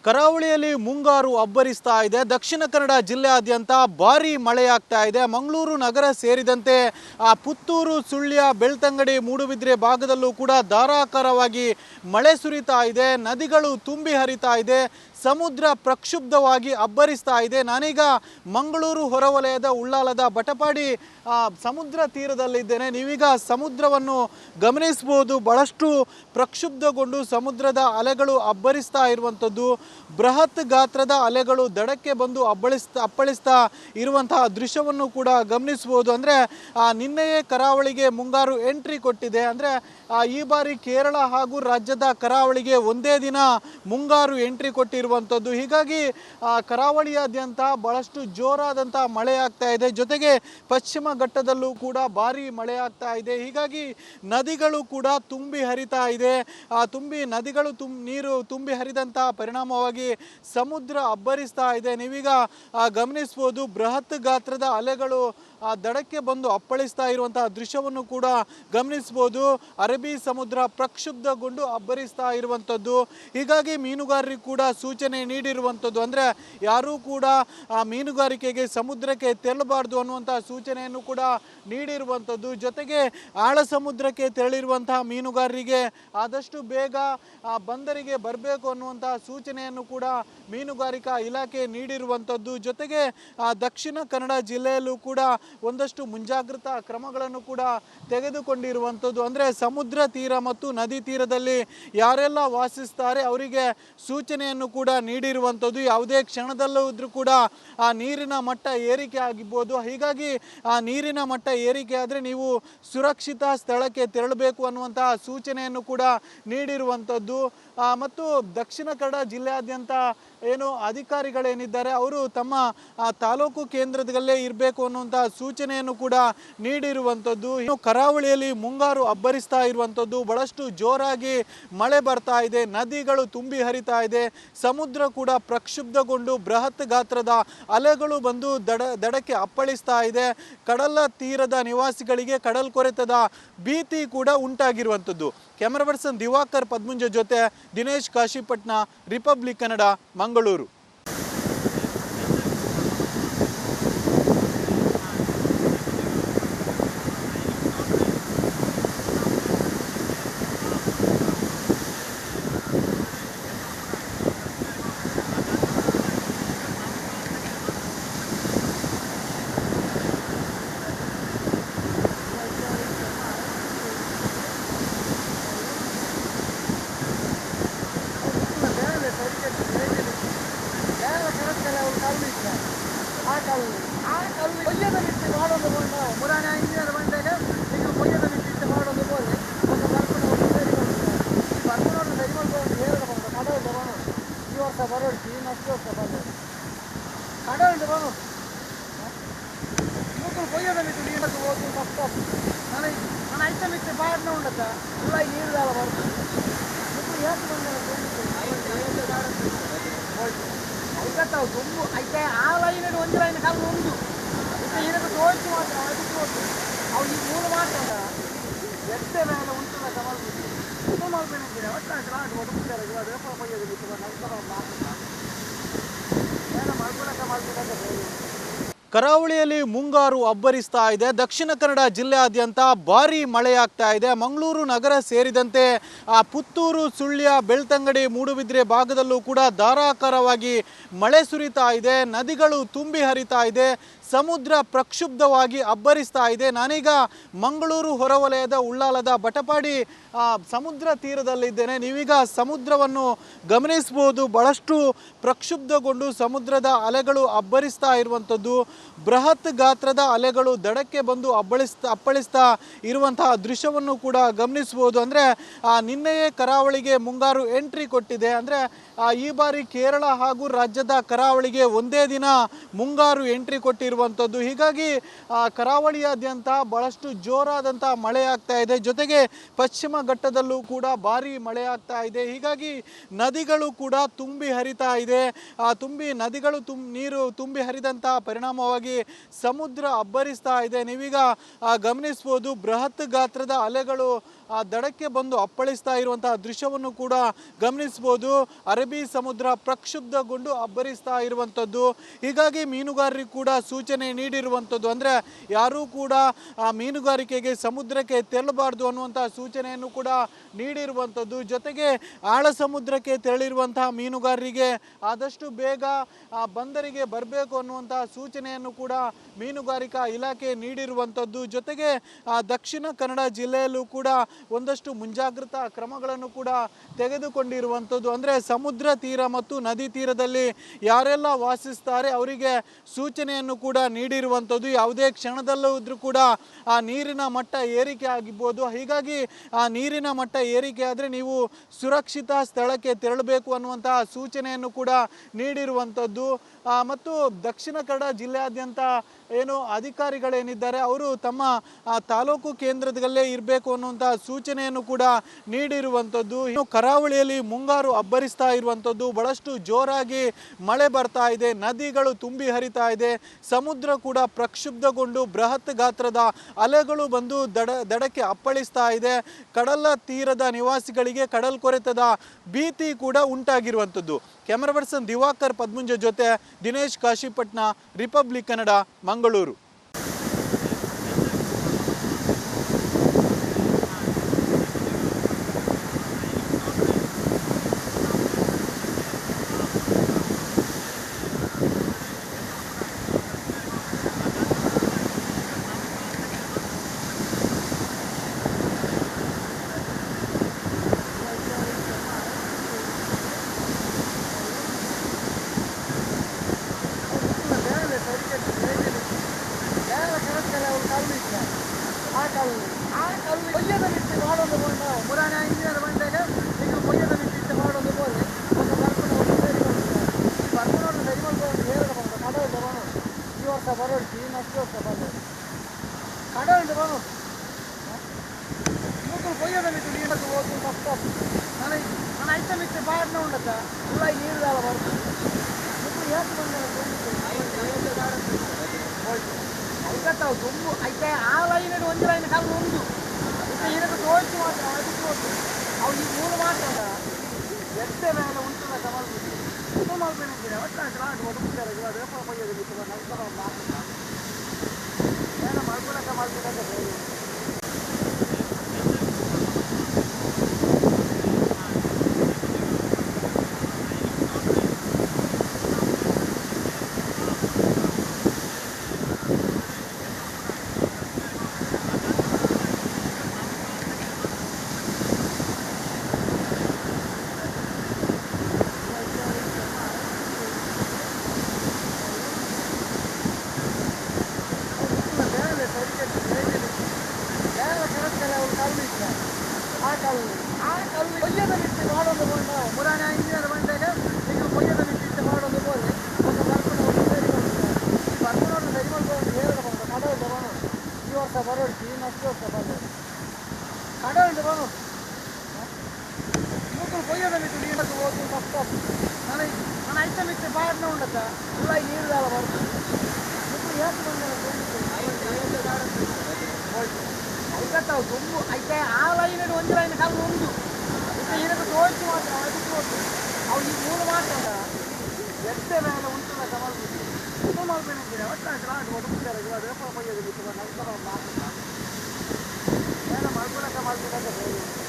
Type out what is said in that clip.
ಕರಾವಳಿಯಲ್ಲಿ ಮುಂಗಾರು ಅಬ್ಬರಿಸ್ತಾ ಇದೆ. ದಕ್ಷಿಣ ಕನ್ನಡ ಜಿಲ್ಲೆಯಾದ್ಯಂತ ಭಾರೀ ಮಳೆಯಾಗ್ತಾ ಇದೆ. ಮಂಗಳೂರು ನಗರ ಸೇರಿದಂತೆ ಪುತ್ತೂರು, ಸುಳ್ಯ, ಬೆಳ್ತಂಗಡಿ, ಮೂಡುಬಿದ್ರೆ ಭಾಗದಲ್ಲೂ ಕೂಡ ಧಾರಾಕಾರವಾಗಿ ಮಳೆ ಸುರಿತಾ ಇದೆ. ನದಿಗಳು ತುಂಬಿ ಹರಿತಾ ಇದೆ. ಸಮುದ್ರ ಪ್ರಕ್ಷುಬ್ಧವಾಗಿ ಅಬ್ಬರಿಸ್ತಾ ಇದೆ. ನಾನೀಗ ಮಂಗಳೂರು ಹೊರವಲಯದ ಉಳ್ಳಾಲದ ಬಟಪಾಡಿ ಸಮುದ್ರ ತೀರದಲ್ಲಿದ್ದೇನೆ. ನೀವೀಗ ಸಮುದ್ರವನ್ನು ಗಮನಿಸಬಹುದು. ಬಹಳಷ್ಟು ಪ್ರಕ್ಷುಬ್ಧಗೊಂಡು ಸಮುದ್ರದ ಅಲೆಗಳು ಅಬ್ಬರಿಸ್ತಾ ಇರುವಂಥದ್ದು. ಬೃಹತ್ ಗಾತ್ರದ ಅಲೆಗಳು ದಡಕ್ಕೆ ಬಂದು ಅಪ್ಪಳಿಸ್ತಾ ಇರುವಂತಹ ದೃಶ್ಯವನ್ನು ಕೂಡ ಗಮನಿಸಬಹುದು. ಅಂದರೆ ನಿನ್ನೆಯೇ ಕರಾವಳಿಗೆ ಮುಂಗಾರು ಎಂಟ್ರಿ ಕೊಟ್ಟಿದೆ. ಅಂದರೆ ಈ ಬಾರಿ ಕೇರಳ ಹಾಗೂ ರಾಜ್ಯದ ಕರಾವಳಿಗೆ ಒಂದೇ ದಿನ ಮುಂಗಾರು ಎಂಟ್ರಿ ಕೊಟ್ಟಿರುವಂಥದ್ದು. ಹೀಗಾಗಿ ಕರಾವಳಿಯಾದ್ಯಂತ ಬಹಳಷ್ಟು ಜೋರಾದಂಥ ಮಳೆ ಆಗ್ತಾ ಇದೆ. ಜೊತೆಗೆ ಪಶ್ಚಿಮ ಘಟ್ಟದಲ್ಲೂ ಕೂಡ ಭಾರಿ ಮಳೆ ಆಗ್ತಾ ಇದೆ. ಹೀಗಾಗಿ ನದಿಗಳು ಕೂಡ ತುಂಬಿ ಹರಿತಾ ಇದೆ. ನದಿಗಳು ನೀರು ತುಂಬಿ ಹರಿದಂಥ ಪರಿಣಾಮವಾಗಿ ಸಮುದ್ರ ಅಬ್ಬರಿಸ್ತಾ ಇದೆ. ನೀವೀಗ ಗಮನಿಸಬಹುದು. ಬೃಹತ್ ಗಾತ್ರದ ಅಲೆಗಳು ದಡಕ್ಕೆ ಬಂದು ಅಪ್ಪಳಿಸ್ತಾ ಇರುವಂತಹ ದೃಶ್ಯವನ್ನು ಕೂಡ ಗಮನಿಸಬಹುದು. ಅರಬ್ಬಿ ಸಮುದ್ರ ಪ್ರಕ್ಷುಬ್ಧಗೊಂಡು ಅಬ್ಬರಿಸ್ತಾ ಇರುವಂಥದ್ದು. ಹೀಗಾಗಿ ಮೀನುಗಾರರಿಗೆ ಕೂಡ ಸೂಚನೆ ನೀಡಿರುವಂಥದ್ದು. ಅಂದರೆ ಯಾರೂ ಕೂಡ ಮೀನುಗಾರಿಕೆಗೆ ಸಮುದ್ರಕ್ಕೆ ತೆರಳಬಾರ್ದು ಅನ್ನುವಂತಹ ಸೂಚನೆಯನ್ನು ಕೂಡ ನೀಡಿರುವಂಥದ್ದು. ಜೊತೆಗೆ ಆಳ ಸಮುದ್ರಕ್ಕೆ ತೆರಳಿರುವಂತಹ ಮೀನುಗಾರರಿಗೆ ಆದಷ್ಟು ಬೇಗ ಬಂದರಿಗೆ ಬರಬೇಕು ಅನ್ನುವಂತಹ ಸೂಚನೆಯನ್ನು ಕೂಡ ಮೀನುಗಾರಿಕಾ ಇಲಾಖೆ ನೀಡಿರುವಂಥದ್ದು. ಜೊತೆಗೆ ದಕ್ಷಿಣ ಕನ್ನಡ ಜಿಲ್ಲೆಯಲ್ಲೂ ಕೂಡ ಒಂದಷ್ಟು ಮುಂಜಾಗ್ರತಾ ಕ್ರಮಗಳನ್ನು ಕೂಡ ತೆಗೆದುಕೊಂಡಿರುವಂಥದ್ದು. ಅಂದರೆ ಸಮುದ್ರ ತೀರ ಮತ್ತು ನದಿ ತೀರದಲ್ಲಿ ಯಾರೆಲ್ಲ ವಾಸಿಸ್ತಾರೆ ಅವರಿಗೆ ಸೂಚನೆಯನ್ನು ಕೂಡ ನೀಡಿರುವಂಥದ್ದು. ಯಾವುದೇ ಕ್ಷಣದಲ್ಲೂ ಇದ್ರೂ ಕೂಡ ಆ ನೀರಿನ ಮಟ್ಟ ಏರಿಕೆ ಆಗಿರ್ಬೋದು. ಹೀಗಾಗಿ ಆ ನೀರಿನ ಮಟ್ಟ ಏರಿಕೆ ಆದರೆ ನೀವು ಸುರಕ್ಷಿತ ಸ್ಥಳಕ್ಕೆ ತೆರಳಬೇಕು ಅನ್ನುವಂತಹ ಸೂಚನೆಯನ್ನು ಕೂಡ ನೀಡಿರುವಂಥದ್ದು. ಮತ್ತು ದಕ್ಷಿಣ ಕನ್ನಡ ಜಿಲ್ಲೆಯಾದ್ಯಂತ ಏನು ಅಧಿಕಾರಿಗಳೇನಿದ್ದಾರೆ ಅವರು ತಮ್ಮ ತಾಲೂಕು ಕೇಂದ್ರದಲ್ಲೇ ಇರಬೇಕು ಅನ್ನುವಂತಹ ಸೂಚನೆಯನ್ನು ಕೂಡ ನೀಡಿರುವಂಥದ್ದು. ಇನ್ನು ಕರಾವಳಿಯಲ್ಲಿ ಮುಂಗಾರು ಅಬ್ಬರಿಸ್ತಾ ಇರುವಂಥದ್ದು. ಬಹಳಷ್ಟು ಜೋರಾಗಿ ಮಳೆ ಬರ್ತಾ ಇದೆ. ನದಿಗಳು ತುಂಬಿ ಹರಿತಾ ಇದೆ. ಸಮುದ್ರ ಕೂಡ ಪ್ರಕ್ಷುಬ್ಧಗೊಂಡು ಬೃಹತ್ ಗಾತ್ರದ ಅಲೆಗಳು ಬಂದು ದಡಕ್ಕೆ ಅಪ್ಪಳಿಸ್ತಾ ಇದೆ. ಕಡಲ ತೀರದ ನಿವಾಸಿಗಳಿಗೆ ಕಡಲ್ಕೊರೆತದ ಭೀತಿ ಕೂಡ ಉಂಟಾಗಿರುವಂಥದ್ದು. ಕ್ಯಾಮರಾ ಪರ್ಸನ್ ದಿವಾಕರ್ ಪದ್ಮುಂಜ ಜೊತೆ ದಿನೇಶ್ ಕಾಶಿಪಟ್ನ, ರಿಪಬ್ಲಿಕ್ ಕನ್ನಡ, ಮಂಗಳೂರು. అయితే ఆ లైన్ ಒಂದು ಲೈನ್ ಕಾಲ ಒಂದು ಇದಕ್ಕೆ ತೋರಿಸಿ ಮಾತ್ರ ಅವು ಈ ಮೂಲ ಮಾತ್ರ ಎಷ್ಟೇ ಮೇಲೆ ಉಂಟು ಕಮಲ್ ಮಾಡ್ಕೊಂಡಿದ್ದೀರಿ ಒಟ್ಟು ಒಡುತ್ತಾರೆ ಮಾಡ್ಕೊಳಕ್ಕೆ ಕರಾವಳಿಯಲ್ಲಿ ಮುಂಗಾರು ಅಬ್ಬರಿಸ್ತಾ ಇದೆ. ದಕ್ಷಿಣ ಕನ್ನಡ ಜಿಲ್ಲೆಯಾದ್ಯಂತ ಭಾರೀ ಮಳೆಯಾಗ್ತಾ ಇದೆ. ಮಂಗಳೂರು ನಗರ ಸೇರಿದಂತೆ ಪುತ್ತೂರು, ಸುಳ್ಯ, ಬೆಳ್ತಂಗಡಿ, ಮೂಡುಬಿದ್ರೆ ಭಾಗದಲ್ಲೂ ಕೂಡ ಧಾರಾಕಾರವಾಗಿ ಮಳೆ ಸುರಿತಾ ಇದೆ. ನದಿಗಳು ತುಂಬಿ ಹರಿತಾ ಇದೆ. ಸಮುದ್ರ ಪ್ರಕ್ಷುಬ್ಧವಾಗಿ ಅಬ್ಬರಿಸ್ತಾ ಇದೆ. ನಾನೀಗ ಮಂಗಳೂರು ಹೊರವಲಯದ ಉಳ್ಳಾಲದ ಬಟಪಾಡಿ ಸಮುದ್ರ ತೀರದಲ್ಲಿದ್ದೇನೆ. ನೀವೀಗ ಸಮುದ್ರವನ್ನು ಗಮನಿಸಬಹುದು. ಬಹಳಷ್ಟು ಪ್ರಕ್ಷುಬ್ಧಗೊಂಡು ಸಮುದ್ರದ ಅಲೆಗಳು ಅಬ್ಬರಿಸ್ತಾ ಇರುವಂಥದ್ದು. ಬೃಹತ್ ಗಾತ್ರದ ಅಲೆಗಳು ದಡಕ್ಕೆ ಬಂದು ಅಪ್ಪಳಿಸ್ತಾ ಇರುವಂತಹ ದೃಶ್ಯವನ್ನು ಕೂಡ ಗಮನಿಸಬಹುದು. ಅಂದರೆ ನಿನ್ನೆಯೇ ಕರಾವಳಿಗೆ ಮುಂಗಾರು ಎಂಟ್ರಿ ಕೊಟ್ಟಿದೆ. ಅಂದರೆ ಈ ಬಾರಿ ಕೇರಳ ಹಾಗೂ ರಾಜ್ಯದ ಕರಾವಳಿಗೆ ಒಂದೇ ದಿನ ಮುಂಗಾರು ಎಂಟ್ರಿ ಕೊಟ್ಟಿರುವಂಥದ್ದು. ಹೀಗಾಗಿ ಕರಾವಳಿಯಾದ್ಯಂತ ಬಹಳಷ್ಟು ಜೋರಾದಂಥ ಮಳೆ ಆಗ್ತಾ ಇದೆ. ಜೊತೆಗೆ ಪಶ್ಚಿಮ ಘಟ್ಟದಲ್ಲೂ ಕೂಡ ಭಾರೀ ಮಳೆ ಆಗ್ತಾ ಇದೆ. ಹೀಗಾಗಿ ನದಿಗಳು ಕೂಡ ತುಂಬಿ ಹರಿತಾ ಇದೆ. ನದಿಗಳು ನೀರು ತುಂಬಿ ಹರಿದಂಥ ಪರಿಣಾಮವಾಗಿ ಸಮುದ್ರ ಅಬ್ಬರಿಸ್ತಾ ಇದೆ. ನೀವೀಗ ಗಮನಿಸಬಹುದು. ಬೃಹತ್ ಗಾತ್ರದ ಅಲೆಗಳು ದಡಕ್ಕೆ ಬಂದು ಅಪ್ಪಳಿಸ್ತಾ ಇರುವಂತಹ ದೃಶ್ಯವನ್ನು ಕೂಡ ಗಮನಿಸಬಹುದು. ಅರಬ್ಬಿ ಸಮುದ್ರ ಪ್ರಕ್ಷುಬ್ಧಗೊಂಡು ಅಬ್ಬರಿಸ್ತಾ ಇರುವಂಥದ್ದು. ಹೀಗಾಗಿ ಮೀನುಗಾರರಿಗೆ ಕೂಡ ಸೂಚನೆ ನೀಡಿರುವಂಥದ್ದು. ಅಂದರೆ ಯಾರೂ ಕೂಡ ಮೀನುಗಾರಿಕೆಗೆ ಸಮುದ್ರಕ್ಕೆ ತೆರಳಬಾರ್ದು ಅನ್ನುವಂತಹ ಸೂಚನೆಯನ್ನು ಕೂಡ ನೀಡಿರುವಂಥದ್ದು. ಜೊತೆಗೆ ಆಳ ಸಮುದ್ರಕ್ಕೆ ತೆರಳಿರುವಂತಹ ಮೀನುಗಾರರಿಗೆ ಆದಷ್ಟು ಬೇಗ ಬಂದರಿಗೆ ಬರಬೇಕು ಅನ್ನುವಂತಹ ಸೂಚನೆಯನ್ನು ಕೂಡ ಮೀನುಗಾರಿಕಾ ಇಲಾಖೆ ನೀಡಿರುವಂಥದ್ದು. ಜೊತೆಗೆ ದಕ್ಷಿಣ ಕನ್ನಡ ಜಿಲ್ಲೆಯಲ್ಲೂ ಕೂಡ ಒಂದಷ್ಟು ಮುಂಜಾಗ್ರತಾ ಕ್ರಮಗಳನ್ನು ಕೂಡ ತೆಗೆದುಕೊಂಡಿರುವಂಥದ್ದು. ಅಂದರೆ ಸಮುದ್ರ ತೀರ ಮತ್ತು ನದಿ ತೀರದಲ್ಲಿ ಯಾರೆಲ್ಲ ವಾಸಿಸ್ತಾರೆ ಅವರಿಗೆ ಸೂಚನೆಯನ್ನು ಕೂಡ ನೀಡಿರುವಂಥದ್ದು. ಯಾವುದೇ ಕ್ಷಣದಲ್ಲೂ ಇದ್ರೂ ಕೂಡ ಆ ನೀರಿನ ಮಟ್ಟ ಏರಿಕೆ ಆಗಿರ್ಬೋದು. ಹೀಗಾಗಿ ಆ ನೀರಿನ ಮಟ್ಟ ಏರಿಕೆ ಆದರೆ ನೀವು ಸುರಕ್ಷಿತ ಸ್ಥಳಕ್ಕೆ ತೆರಳಬೇಕು ಅನ್ನುವಂತಹ ಸೂಚನೆಯನ್ನು ಕೂಡ ನೀಡಿರುವಂಥದ್ದು. ಮತ್ತು ದಕ್ಷಿಣ ಕನ್ನಡ ಜಿಲ್ಲೆಯಾದ್ಯಂತ ಏನು ಅಧಿಕಾರಿಗಳೇನಿದ್ದಾರೆ ಅವರು ತಮ್ಮ ತಾಲೂಕು ಕೇಂದ್ರದಲ್ಲೇ ಇರಬೇಕು ಅನ್ನುವಂತಹ ಸೂಚನೆಯನ್ನು ಕೂಡ ನೀಡಿರುವಂಥದ್ದು. ಇನ್ನು ಕರಾವಳಿಯಲ್ಲಿ ಮುಂಗಾರು ಅಬ್ಬರಿಸ್ತಾ ಇರುವಂಥದ್ದು. ಬಹಳಷ್ಟು ಜೋರಾಗಿ ಮಳೆ ಬರ್ತಾ ಇದೆ, ನದಿಗಳು ತುಂಬಿ ಹರಿತಾ ಇದೆ, ಸಮುದ್ರ ಕೂಡ ಪ್ರಕ್ಷುಬ್ಧಗೊಂಡು ಬೃಹತ್ ಗಾತ್ರದ ಅಲೆಗಳು ಬಂದು ದಡಕ್ಕೆ ಅಪ್ಪಳಿಸ್ತಾ ಇದೆ. ಕಡಲ ತೀರದ ನಿವಾಸಿಗಳಿಗೆ ಕಡಲ್ಕೊರೆತದ ಭೀತಿ ಕೂಡ ಉಂಟಾಗಿರುವಂಥದ್ದು. ಕ್ಯಾಮರಾ ಪರ್ಸನ್ ದಿವಾಕರ್ ಪದ್ಮುಂಜ ಜೊತೆ ದಿನೇಶ್ ಕಾಶಿಪಟ್ನ, ರಿಪಬ್ಲಿಕ್ ಕನ್ನಡ, ಮಂಗಳೂರು. ಕೊಯ್ಯದ ಮಿಟ್ಟಿ ಮಾಡೋದು ಬಂದು ಮುರಾಣಿ ಇಂಜಿನಿಯರ್ ಬಂದಾಗ ಈಗ ಕೊಯ್ಯದ ಮಿಟ್ಟಿ ಮಾಡೋದು ಬೋಲೆ ಒಂದು ಬರ್ಕೊಂಡು ಸರಿ ಈ ಬರ್ಕೊಂಡು ಸರಿ ಮಾಡ್ಕೊಂಡು ಹೇಳೋದು ಬಂದು ಕಡೆ ಬರೋಣ. ಈ ವರ್ಷ ಬರೋದು ಈ ನೆಕ್ಸ್ಟ್ ವರ್ಷ ಬರೋದು ಕಡೆ ಉಂಟು ಬರೋದು ಮೂರು ಕೊಯ್ಯದ ಮಿಟ್ಟಿ ನೀಡಕ್ಕೆ ಹೋಗಿ ಕಷ್ಟ. ನಾನು ಐತ ಮಿಟ್ಟಿ ಬಾಡ್ನ ಉಂಡತ್ತ ಎಲ್ಲ ನೀರುದಾಳ ಬರ್ತದೆ ಮೂರು ಯಾಕೆ ಬಂದ ಐಕತ್ತ ತುಂಬ ಐತೆ ಆ ಲೈನ್ ಒಂದು ಲೈನ್ ಕಾಲು ಒಂದು ಇದಕ್ಕೆ ತೋರಿಸಿ ಮಾತ್ರ ಅದಕ್ಕೆ ಅವ್ರು ಈ ಮೂರು ಮಾತ್ರ ಎಷ್ಟೇ ಮೇಲೆ ಉಂಟು ಕಮಲ್ ಮಾಡ್ಬೇಕಿದೆ ಒಟ್ಟು ಒದಗಿದ್ದಾರೆ ರೇಪ ಕೊಯ್ಯೋದು ಬಿಟ್ಟು ನಂತರ ಏನು ಮಾಡ್ಕೊಳಕ ಮಾಡ್ಬೇಕಂತ ಕೊಯ್ಯದ ಮಿಟ್ಟಿ ಮಾಡೋದು ಬಂದು ಮುರಾಣಿ ಇಂಜಿನಿಯರ್ ಬಂದಾಗ ಈಗ ಕೊಯ್ಯದ ಮಿಟ್ಟಿ ಮಾಡೋದು ಬೋಲೆ ಒಂದು ಬರ್ಕೊಂಡು ಸರಿ ಈ ಬರ್ಕೊಂಡು ಸರಿ ಮಾಡ್ಕೊಂಡು ಹೇಳೋದು ಬಂದು ಕಡೆ ಬರೋಣ. ಈ ವರ್ಷ ಬರೋದು ಈ ನೆಕ್ಸ್ಟ್ ವರ್ಷ ಬರೋದು ಕಡೆ ಉಂಟು ಬರೋದು ಮೂರು ಕೊಯ್ಯದ ಮಿಟ್ಟಿ ನೀಡಕ್ಕೆ ಹೋಗಿ ಕಷ್ಟ. ನಾನು ಐತ ಮಿಟ್ಟಿ ಬಾಡ್ನ ಉಂಡತ್ತ ಎಲ್ಲ ನೀರುದಾಳ ಬರ್ತದೆ ಮೂರು ಯಾಕೆ ಬಂದ ಐಕತ್ತ ತುಂಬ ಐತೆ ಆ ಲೈನ್ ಒಂದು ಲೈನ್ ಕಾಲು ಒಂದು ಇದಕ್ಕೆ ತೋರಿಸಿ ಮಾತ್ರ ಅದಕ್ಕೆ ಅವ್ರು ಈ ಮೂರು ಮಾತ್ರ ಎಷ್ಟೇ ಮೇಲೆ ಉಂಟು ಕಮಲ್ ತುಂಬ ಮಾಡ್ಬೇಕಿದೆ ಒಟ್ಟು ಒದಗಿದ್ದಾರೆ ರೇಪ ಕೊಯ್ಯೋದು ಬಿಟ್ಟು ನಂತರ ಏನು ಮಾಡ್ಕೊಳಕ ಮಾಡ್ಬೇಕಂತ ಹೇಳಿ